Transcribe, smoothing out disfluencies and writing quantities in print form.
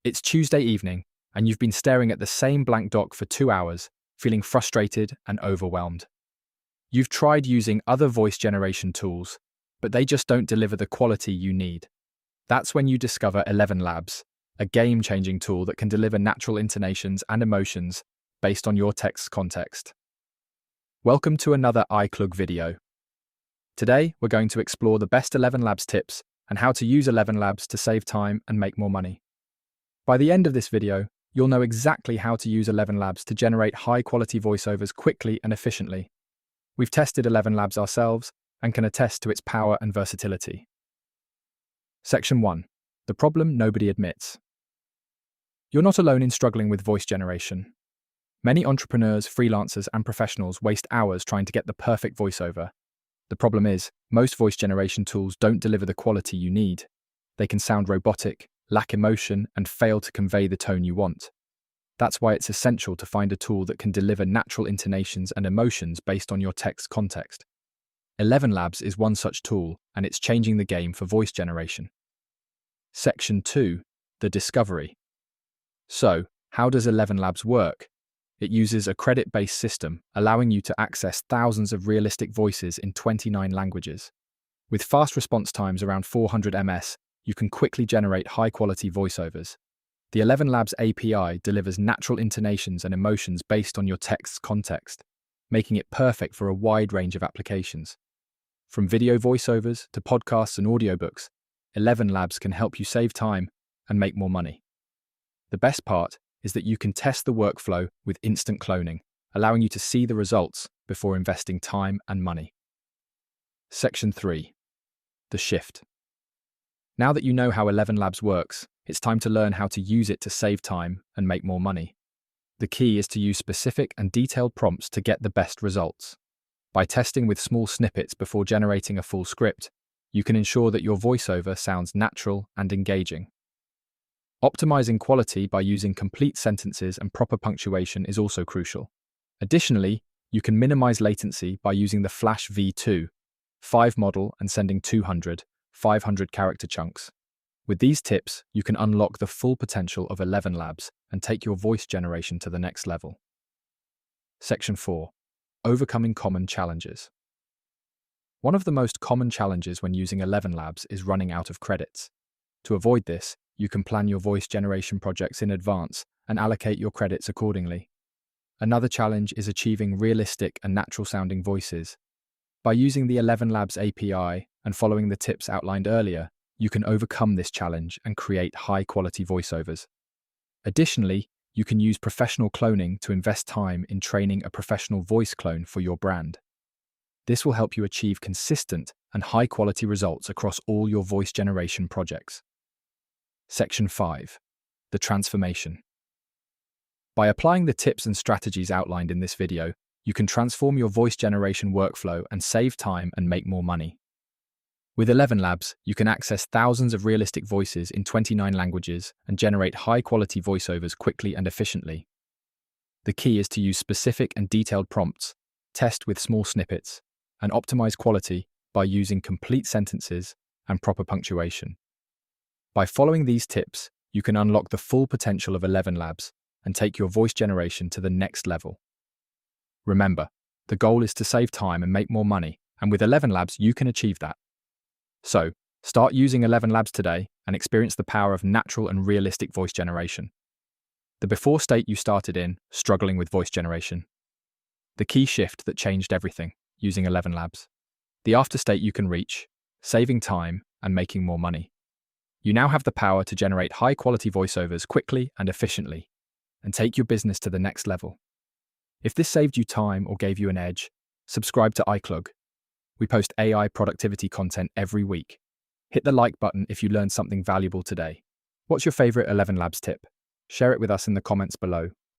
It's Tuesday evening, and you've been staring at the same blank doc for 2 hours, feeling frustrated and overwhelmed. You've tried using other voice generation tools, but they just don't deliver the quality you need. That's when you discover 11 Labs, a game-changing tool that can deliver natural intonations and emotions based on your text context. Welcome to another Klug video. Today, we're going to explore the best 11 Labs tips and how to use 11 Labs to save time and make more money. By the end of this video, you'll know exactly how to use 11 Labs to generate high-quality voiceovers quickly and efficiently. We've tested 11 Labs ourselves and can attest to its power and versatility. Section 1. The problem nobody admits. You're not alone in struggling with voice generation. Many entrepreneurs, freelancers, and professionals waste hours trying to get the perfect voiceover. The problem is, most voice generation tools don't deliver the quality you need. They can sound robotic, lack emotion, and fail to convey the tone you want. That's why it's essential to find a tool that can deliver natural intonations and emotions based on your text context. 11 Labs is one such tool, and it's changing the game for voice generation. Section 2. The discovery. So, how does 11 Labs work? It uses a credit-based system, allowing you to access thousands of realistic voices in 29 languages. With fast response times around 400 ms, you can quickly generate high-quality voiceovers. The 11 Labs API delivers natural intonations and emotions based on your text's context, making it perfect for a wide range of applications. From video voiceovers to podcasts and audiobooks, 11 Labs can help you save time and make more money. The best part is that you can test the workflow with instant cloning, allowing you to see the results before investing time and money. Section 3. The shift. Now that you know how 11 Labs works, it's time to learn how to use it to save time and make more money. The key is to use specific and detailed prompts to get the best results. By testing with small snippets before generating a full script, you can ensure that your voiceover sounds natural and engaging. Optimizing quality by using complete sentences and proper punctuation is also crucial. Additionally, you can minimize latency by using the Flash V2, 5 model and sending 200, 500 character chunks. With these tips, you can unlock the full potential of 11 Labs and take your voice generation to the next level. Section 4. Overcoming common challenges. One of the most common challenges when using 11 Labs is running out of credits. To avoid this, you can plan your voice generation projects in advance and allocate your credits accordingly. Another challenge is achieving realistic and natural-sounding voices. By using the 11 Labs API and following the tips outlined earlier, you can overcome this challenge and create high-quality voiceovers. Additionally, you can use professional cloning to invest time in training a professional voice clone for your brand. This will help you achieve consistent and high-quality results across all your voice generation projects. Section 5. The transformation. By applying the tips and strategies outlined in this video, you can transform your voice generation workflow and save time and make more money. With 11 Labs, you can access thousands of realistic voices in 29 languages and generate high-quality voiceovers quickly and efficiently. The key is to use specific and detailed prompts, test with small snippets, and optimize quality by using complete sentences and proper punctuation. By following these tips, you can unlock the full potential of 11 Labs and take your voice generation to the next level. Remember, the goal is to save time and make more money, and with 11 Labs, you can achieve that. So, start using 11 Labs today and experience the power of natural and realistic voice generation. The before state you started in, struggling with voice generation. The key shift that changed everything, using 11 Labs. The after state you can reach, saving time and making more money. You now have the power to generate high-quality voiceovers quickly and efficiently, and take your business to the next level. If this saved you time or gave you an edge, subscribe to Klug. We post AI productivity content every week. Hit the like button if you learned something valuable today. What's your favorite 11 Labs tip? Share it with us in the comments below.